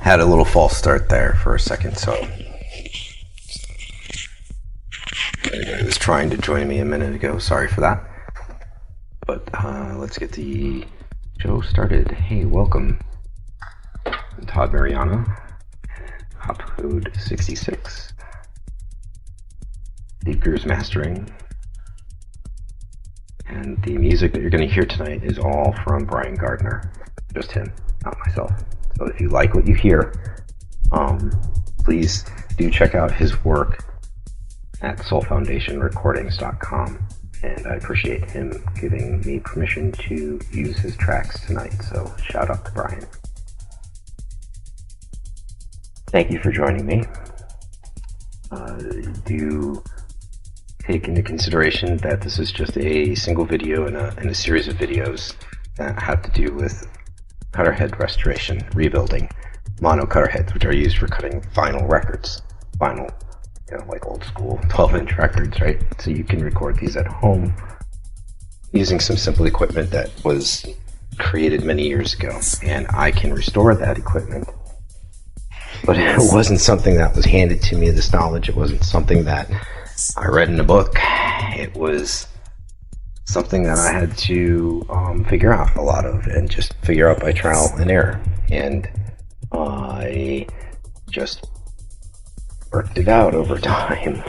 had a little false start there for a second, so I was trying to join me a minute ago. Sorry for that. But let's get the show started. Hey, welcome. I'm Todd Mariano, hop code 66. Deep Grooves Mastering. And the music that you're going to hear tonight is all from Brian Gardner. Just him, not myself. So if you like what you hear, please do check out his work at soulfoundationrecordings.com. And I appreciate him giving me permission to use his tracks tonight. So shout out to Brian. Thank you for joining me. Do take into consideration that this is just a single video in a series of videos that have to do with cutterhead restoration, rebuilding mono cutterheads, which are used for cutting vinyl records. Vinyl, like old school 12-inch records, right? So you can record these at home using some simple equipment that was created many years ago. And I can restore that equipment. But it wasn't something that was handed to me, this knowledge. It wasn't something that I read in a book. It was something that I had to figure out a lot of, and just figure out by trial and error. And I just worked it out over time.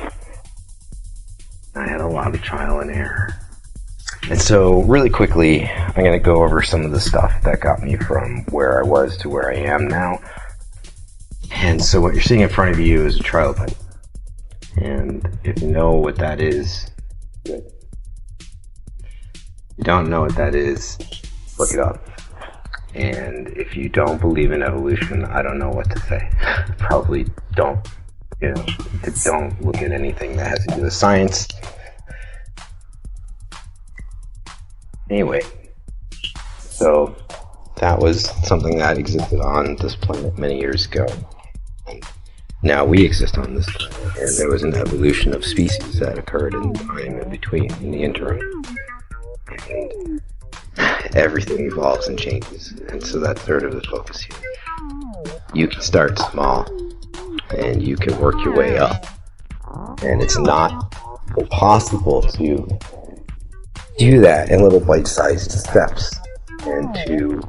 I had a lot of trial and error. And so really quickly, I'm going to go over some of the stuff that got me from where I was to where I am now. And so what you're seeing in front of you is a trilobite. And if you know what that is, good. If you don't know what that is, look it up. And if you don't believe in evolution, I don't know what to say. Probably don't, don't look at anything that has to do with science. Anyway, so that was something that existed on this planet many years ago. Now we exist on this planet, and there was an evolution of species that occurred in time in between, in the interim. And everything evolves and changes, and so that's sort of the focus here. You can start small, and you can work your way up. And it's not impossible to do that in little bite-sized steps, and to,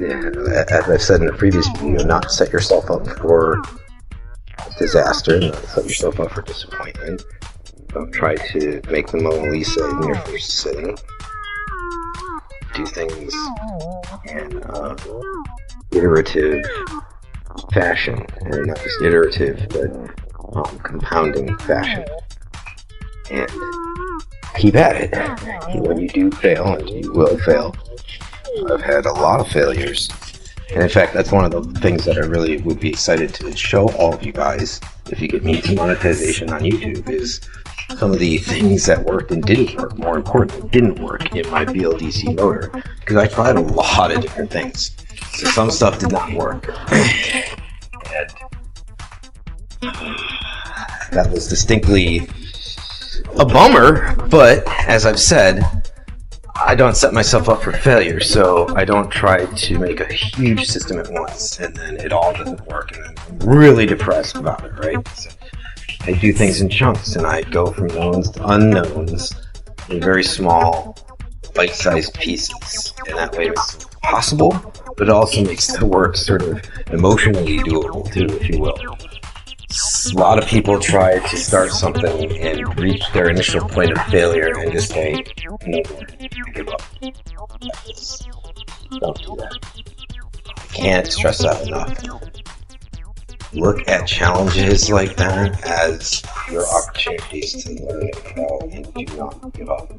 as I've said in a previous video, not set yourself up for disaster, not set yourself up for disappointment. Don't try to make the Mona Lisa in your first sitting. Do things in iterative fashion, and not just iterative, but compounding fashion. And keep at it. When you do fail, and you will fail, I've had a lot of failures. And in fact, that's one of the things that I really would be excited to show all of you guys, if you get me to monetization on YouTube, is some of the things that worked and didn't work. More importantly, didn't work in my BLDC motor, because I tried a lot of different things. So some stuff did not work. And that was distinctly a bummer, but as I've said, I don't set myself up for failure, so I don't try to make a huge system at once, and then it all doesn't work, and then I'm really depressed about it, right? So I do things in chunks, and I go from knowns to unknowns in very small, bite-sized pieces, and that way it's possible, but it also makes the work sort of emotionally doable too, if you will. A lot of people try to start something and reach their initial point of failure and just say, no, give up. Don't do that. I can't stress that enough. Look at challenges like that as your opportunities to learn and grow, and do not give up.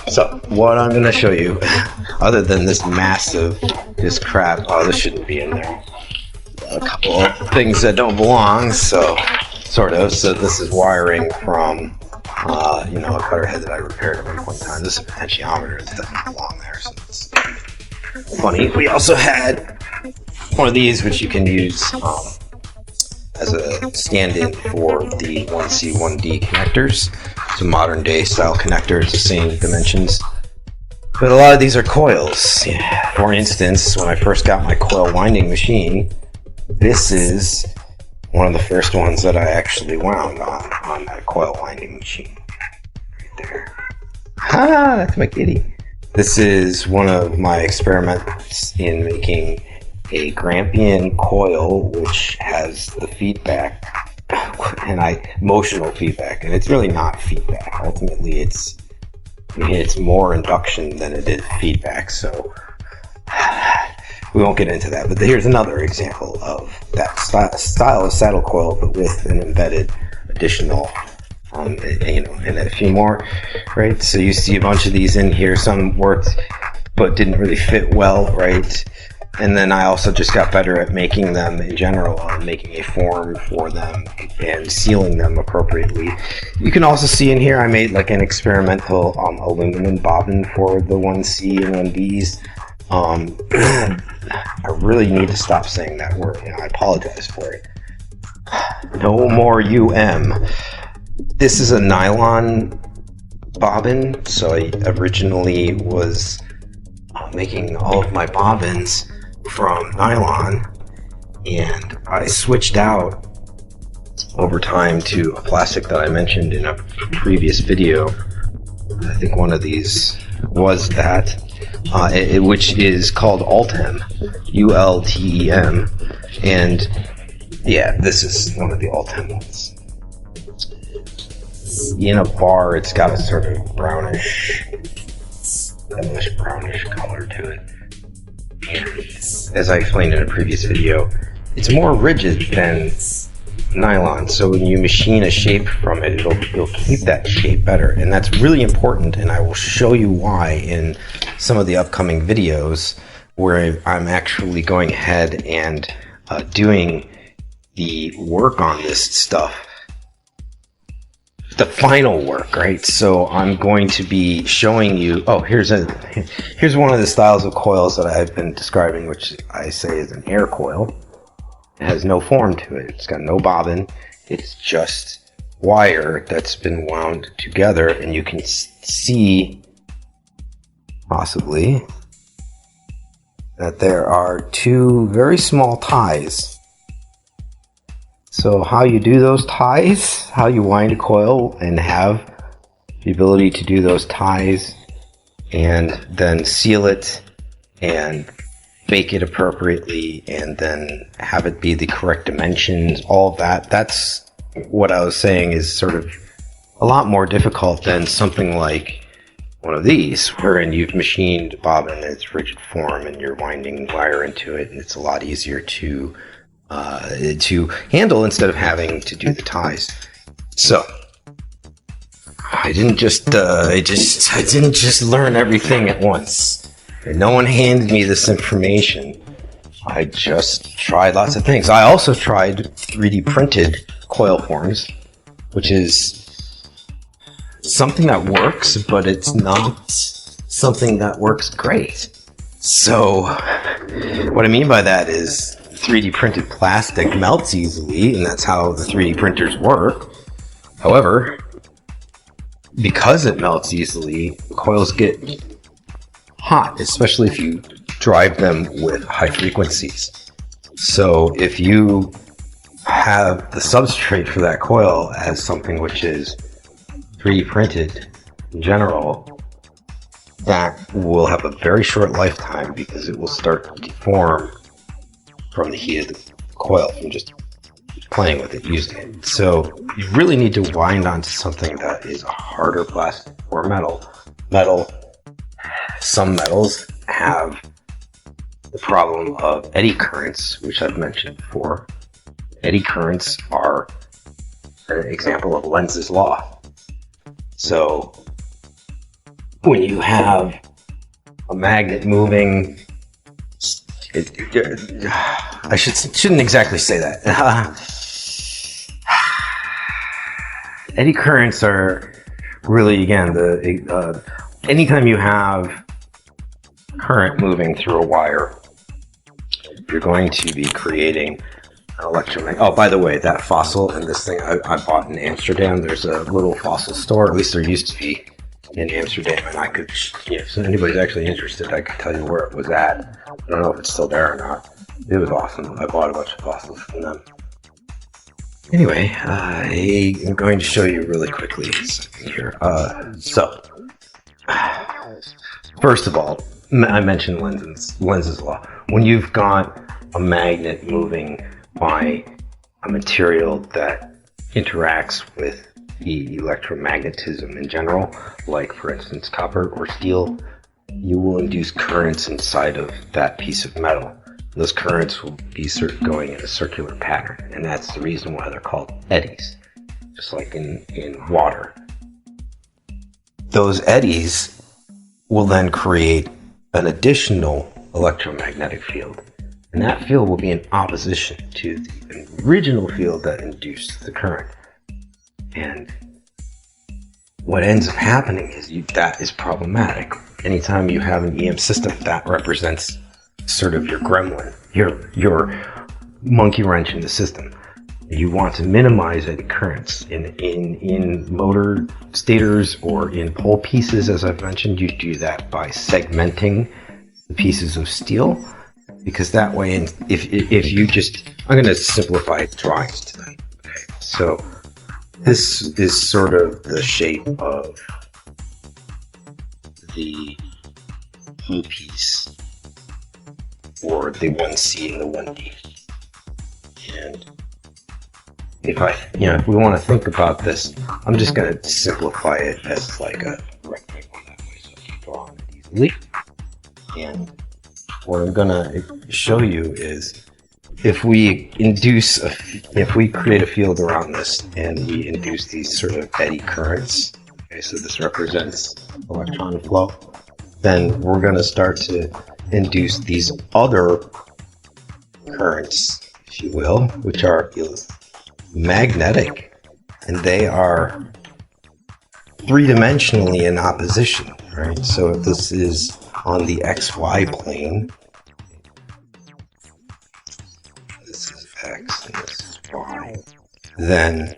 So, what I'm going to show you, other than this massive, this crap, this shouldn't be in there. A couple of things that don't belong, so this is wiring from a cutterhead that I repaired at one point in time. This is a potentiometer that doesn't belong there, so it's funny. We also had one of these, which you can use as a stand-in for the 1C 1D connectors. It's a modern day style connector. It's the same dimensions. But a lot of these are coils. For instance, when I first got my coil winding machine, this is one of the first ones that I actually wound on that coil winding machine. Right there. Ha! That's my kitty. This is one of my experiments in making a Grampian coil, which has the feedback and motional feedback, and it's really not feedback. Ultimately, it's more induction than it is feedback. So we won't get into that. But here's another example of that style of saddle coil, but with an embedded additional. And a few more, right? So you see a bunch of these in here. Some worked, but didn't really fit well, right? And then I also just got better at making them in general, making a form for them and sealing them appropriately. You can also see in here I made like an experimental aluminum bobbin for the 1C and 1Bs. I really need to stop saying that word, and I apologize for it. No more UM. This is a nylon bobbin, so I originally was making all of my bobbins from nylon, and I switched out over time to a plastic that I mentioned in a previous video. I think one of these was that, which is called Ultem, ULTEM, and yeah, this is one of the Ultem ones. In a bar, it's got a sort of brownish color to it. And as I explained in a previous video, it's more rigid than nylon. So when you machine a shape from it, it'll keep that shape better, and that's really important. And I will show you why in some of the upcoming videos, where I'm actually going ahead and doing the work on this stuff. The final work, right? So I'm going to be showing you. Oh, here's one of the styles of coils that I've been describing, which I say is an air coil. It has no form to it. It's got no bobbin. It's just wire that's been wound together, and you can see possibly that there are two very small ties. So how you do those ties, how you wind a coil and have the ability to do those ties and then seal it and bake it appropriately and then have it be the correct dimensions, all of that. That's what I was saying is sort of a lot more difficult than something like one of these, wherein you've machined bobbin in its rigid form and you're winding wire into it, and it's a lot easier to handle instead of having to do the ties. So I didn't just learn everything at once. And no one handed me this information. I just tried lots of things. I also tried 3D printed coil forms, which is something that works, but it's not something that works great. So what I mean by that is 3D printed plastic melts easily, and that's how the 3D printers work. However, because it melts easily, coils get hot, especially if you drive them with high frequencies. So if you have the substrate for that coil as something which is 3D printed in general, that will have a very short lifetime because it will start to deform from the heat of the coil, from just playing with it, using it. So you really need to wind onto something that is a harder plastic or metal. Some metals have the problem of eddy currents, which I've mentioned before. Eddy currents are an example of Lenz's law. So when you have a magnet moving, I shouldn't exactly say that. Eddy currents are really, again, anytime you have current moving through a wire, you're going to be creating an electromagnetic. Oh, by the way, that fossil in this thing I bought in Amsterdam. There's a little fossil store, at least there used to be, in Amsterdam, and I could, if anybody's actually interested, I could tell you where it was at. I don't know if it's still there or not. It was awesome. I bought a bunch of fossils from them. Anyway, I'm going to show you really quickly here. First of all, I mentioned Lenz's law. When you've got a magnet moving by a material that interacts with the electromagnetism in general, like for instance copper or steel, you will induce currents inside of that piece of metal. Those currents will be going in a circular pattern, and that's the reason why they're called eddies, just like in water. Those eddies will then create an additional electromagnetic field, and that field will be in opposition to the original field that induced the current. And what ends up happening is that is problematic. Anytime you have an EM system, that represents sort of your gremlin, your monkey wrench in the system. You want to minimize any currents in motor stators or in pole pieces, as I've mentioned. You do that by segmenting the pieces of steel, because that way, if you just, I'm going to simplify drawings tonight. Okay, so this is sort of the shape of the pole piece, or the 1C and the 1D. And if we want to think about this, I'm just going to simplify it as like a rectangle that way, so I can draw on it easily. And what I'm going to show you is if we create a field around this and we induce these sort of eddy currents, okay, so this represents electron flow, then we're going to start to induce these other currents, if you will, which are magnetic, and they are three-dimensionally in opposition, right? So if this is on the XY plane, this is X and this is Y, then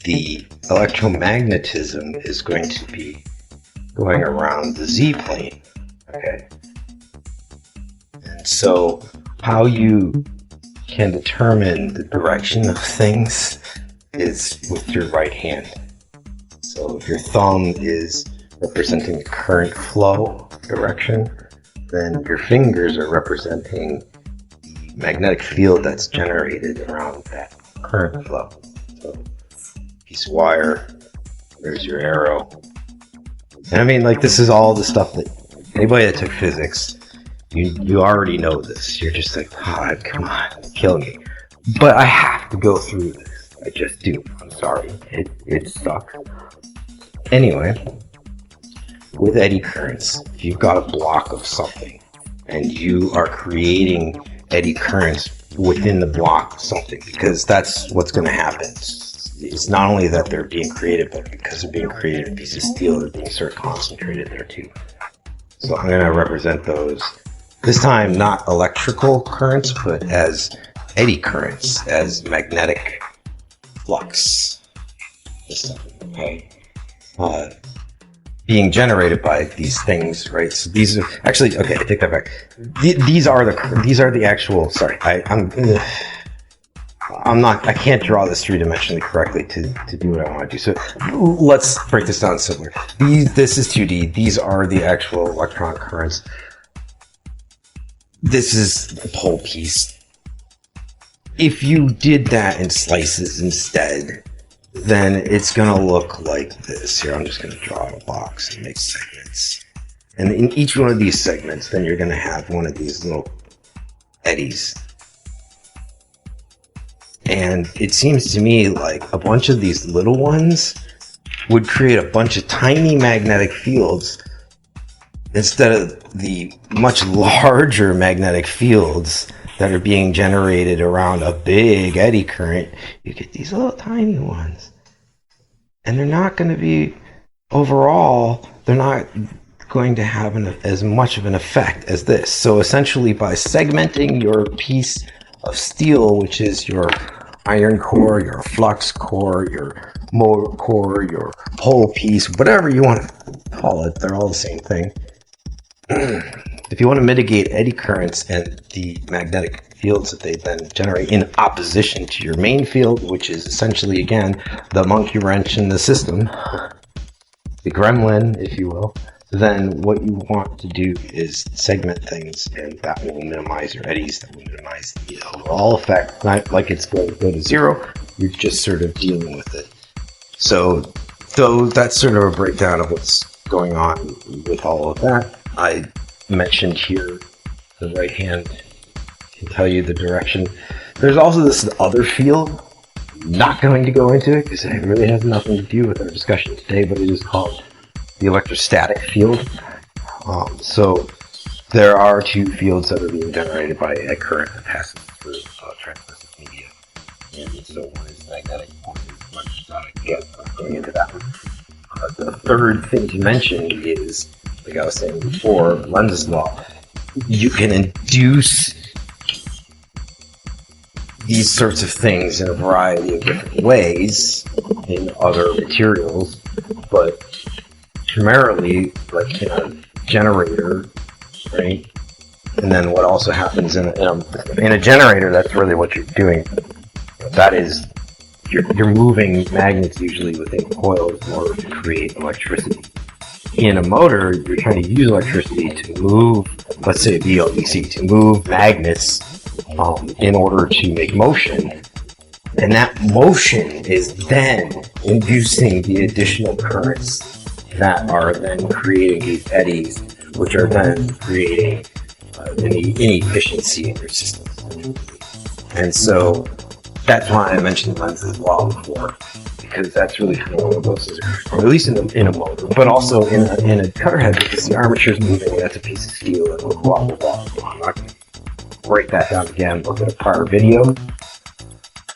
the electromagnetism is going to be going around the Z plane, okay? And so how you can determine the direction of things is with your right hand. So if your thumb is representing the current flow direction, then your fingers are representing the magnetic field that's generated around that current flow. So piece of wire, there's your arrow. And I mean, like, this is all the stuff that anybody that took physics, you already know this. You're just like, oh, come on, kill me. But I have to go through this. I just do. I'm sorry. It sucks. Anyway, with eddy currents, if you've got a block of something and you are creating eddy currents within the block of something, because that's what's going to happen. It's not only that they're being created, but because they're being created in pieces of steel, they're being sort of concentrated there too. So I'm going to represent those, this time not electrical currents, but as eddy currents, as magnetic flux. This time, okay? Being generated by these things, right? So these are actually, okay, I take that back. These are the actual, sorry, I can't draw this three-dimensionally correctly to do what I want to do. So let's break this down simpler. This is 2D. These are the actual electron currents. This is the pole piece. If you did that in slices instead, then it's going to look like this. Here, I'm just going to draw a box and make segments. And in each one of these segments, then you're going to have one of these little eddies. And it seems to me like a bunch of these little ones would create a bunch of tiny magnetic fields instead of the much larger magnetic fields that are being generated around a big eddy current. You get these little tiny ones. And they're not going to be, overall, they're not going to have as much of an effect as this. So essentially, by segmenting your piece of steel, which is your iron core, your flux core, your motor core, your pole piece, whatever you want to call it, they're all the same thing. If you want to mitigate eddy currents and the magnetic fields that they then generate in opposition to your main field, which is essentially, again, the monkey wrench in the system, the gremlin, if you will, then what you want to do is segment things, and that will minimize your eddies, that will minimize the overall effect. Not like it's going to go to zero, you're just sort of dealing with it. So that's sort of a breakdown of what's going on with all of that. I mentioned here the right hand can tell you the direction. There's also this other field. Not going to go into it because it really has nothing to do with our discussion today, but it is called the electrostatic field. So there are two fields that are being generated by a current that passes through translucent media. And so one is magnetic, one is electrostatic. Again, I'm going into that one. The third thing to mention is, like I was saying before, Lenz's law. You can induce these sorts of things in a variety of different ways in other materials, but primarily, like in a generator, right? And then what also happens in a generator, that's really what you're doing. That is, you're moving magnets usually within coils in order to create electricity. In a motor, you're trying to use electricity to move, let's say a BLDC, to move magnets in order to make motion. And that motion is then inducing the additional currents that are then creating these eddies, which are then creating an inefficiency in your system. And so that's why I mentioned Lenz's law before, because that's really kind of one of those, or at least in a motor, but also in a cutterhead, because the armature's moving, that's a piece of steel, and blah, blah, blah, blah. I'm not going to break that down again, look at a prior video.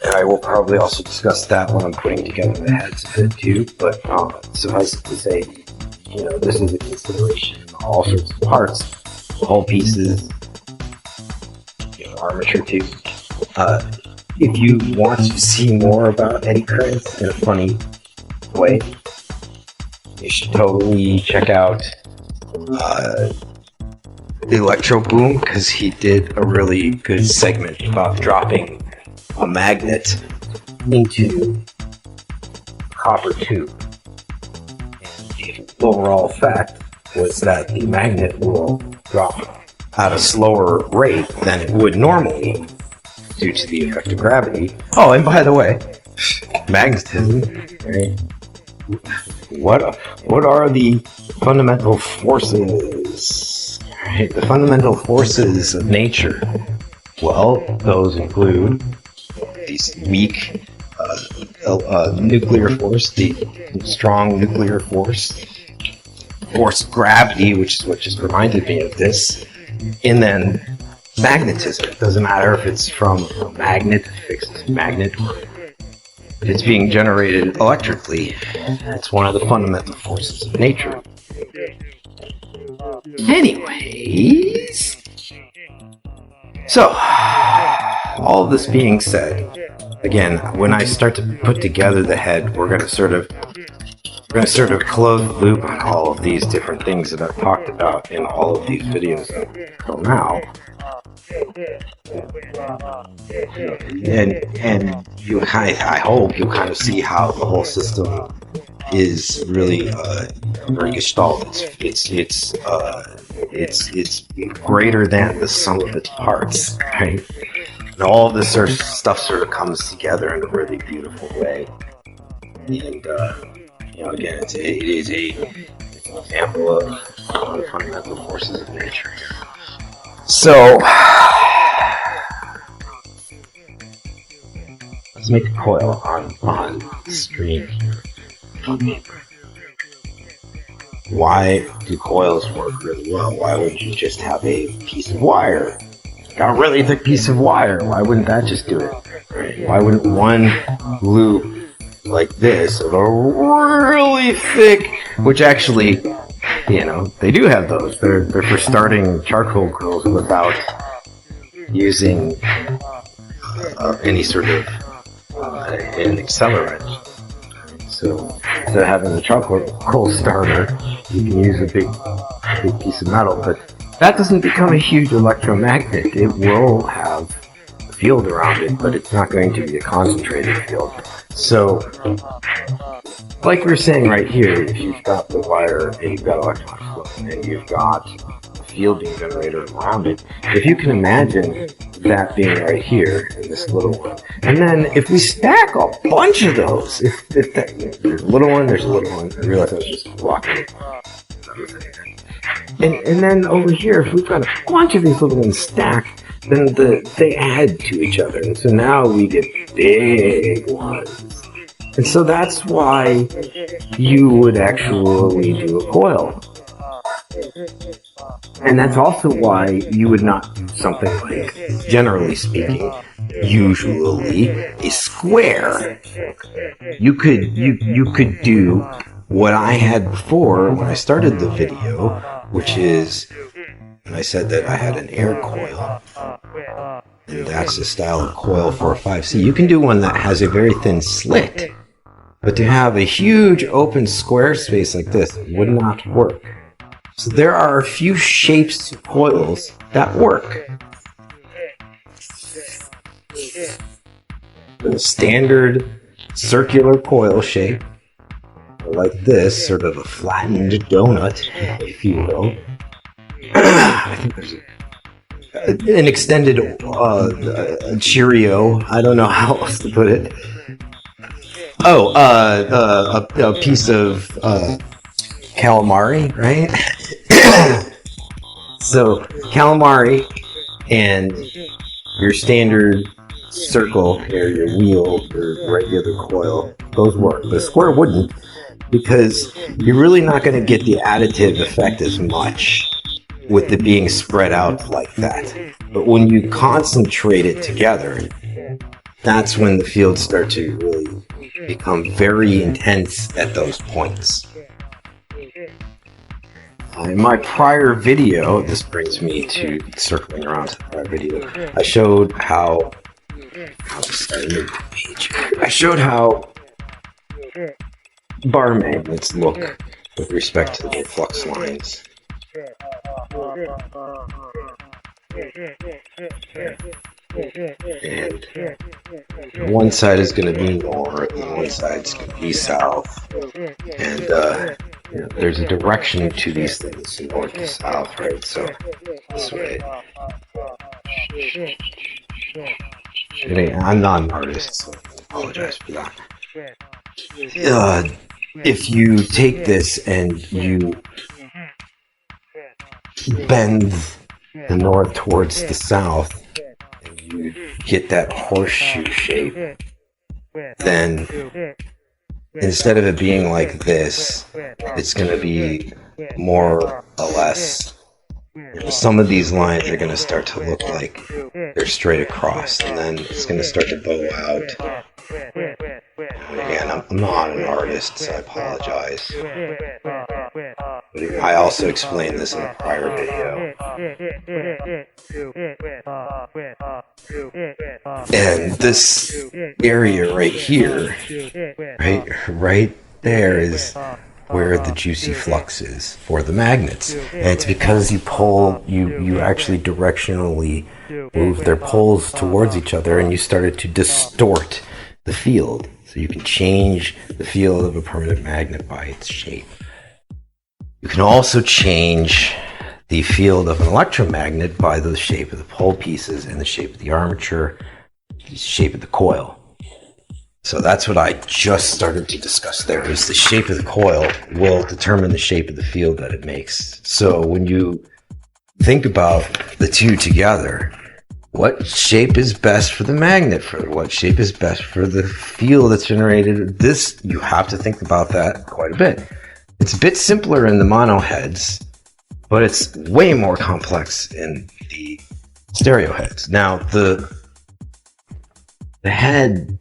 And I will probably also discuss that when I'm putting together the heads of it too, but suffice it to say, this is a consideration in all sorts of parts, whole pieces, armature too. If you want to see more about eddy currents in a funny way, you should totally check out Electro Boom, because he did a really good segment about dropping a magnet into a copper tube. And the overall effect was that the magnet will drop at a slower rate than it would normally due to the effect of gravity. Oh, and by the way, magnetism, right? What are the fundamental forces? Right? The fundamental forces of nature. Well, those include these weak nuclear force, the strong nuclear force of gravity, which is what just reminded me of this, and then magnetism. It doesn't matter if it's from a magnet, a fixed magnet, or if it's being generated electrically. It's one of the fundamental forces of nature. Anyways, so all of this being said, again, when I start to put together the head, we're going to sort of close the loop on all of these different things that I've talked about in all of these videos until now. And I hope you'll kind of see how the whole system is really very gestalt. It's greater than the sum of its parts, right? And all of this sort of stuff sort of comes together in a really beautiful way. And again, it is an example of the fundamental forces of nature here. So let's make a coil on screen here. Why do coils work really well? Why wouldn't you just have a piece of wire? Got a really thick piece of wire. Why wouldn't that just do it? Right? Why wouldn't one loop like this of a really thick, which actually, they do have those. They're for starting charcoal grills without using any sort of an accelerant. So instead of having a charcoal starter, you can use a big piece of metal, but that doesn't become a huge electromagnet. It will have a field around it, but it's not going to be a concentrated field. So, like we were saying right here, if you've got the wire and you've got electron flow and you've got a field being generated around it, if you can imagine that being right here in this little one, and then if we stack a bunch of those, there's a little one, there's a little one. I realize I was just walking. And then over here, if we've got a bunch of these little ones stacked, then they add to each other, and so now we get big ones. And so that's why you would actually do a coil. And that's also why you would not do something like, generally speaking, usually a square. You could do what I had before when I started the video, which is, I said that I had an air coil. And that's the style of coil for a 5C. You can do one that has a very thin slit, but to have a huge open square space like this would not work. So there are a few shapes of coils that work. The standard circular coil shape, like this, sort of a flattened donut, if you will. I think there's an extended Cheerio. I don't know how else to put it. Oh, a piece of calamari, right? So calamari and your standard circle, or your wheel, or regular coil, those work. The square wouldn't, because you're really not going to get the additive effect as much with it being spread out like that. But when you concentrate it together, that's when the fields start to really become very intense at those points. In my prior video, this brings me to circling around to the prior video, I showed how bar magnets look with respect to their flux lines. And one side is going to be north, and one side is going to be south. And there's a direction to these things, north to south, right? So this way. I'm not an artist, so I apologize for that. If you take this and you bend the north towards the south, and you get that horseshoe shape, then instead of it being like this, it's going to be more or less, some of these lines are going to start to look like they're straight across, and then it's going to start to bow out. And again, I'm not an artist, so I apologize. But I also explained this in a prior video. And this area right here, right there is where the juicy flux is for the magnets. And it's because you actually directionally move their poles towards each other, and you started to distort the field. So you can change the field of a permanent magnet by its shape. You can also change the field of an electromagnet by the shape of the pole pieces and the shape of the armature, the shape of the coil. So that's what I just started to discuss there, is the shape of the coil will determine the shape of the field that it makes. So when you think about the two together, what shape is best for the magnet? For what shape is best for the field that's generated? This, you have to think about that quite a bit. It's a bit simpler in the mono heads, but it's way more complex in the stereo heads. Now, the head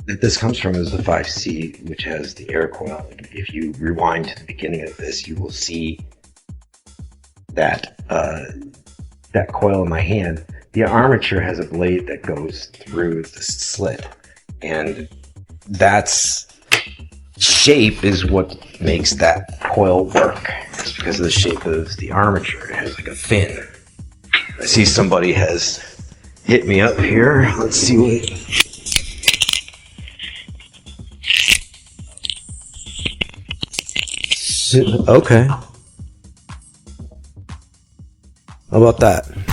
that this comes from is the 5C, which has the air coil. If you rewind to the beginning of this, you will see that that coil in my hand. The armature has a blade that goes through the slit, and that's shape is what makes that coil work. It's because of the shape of the armature. It has like a fin. I see somebody has hit me up here. Let's see what... Okay. How about that?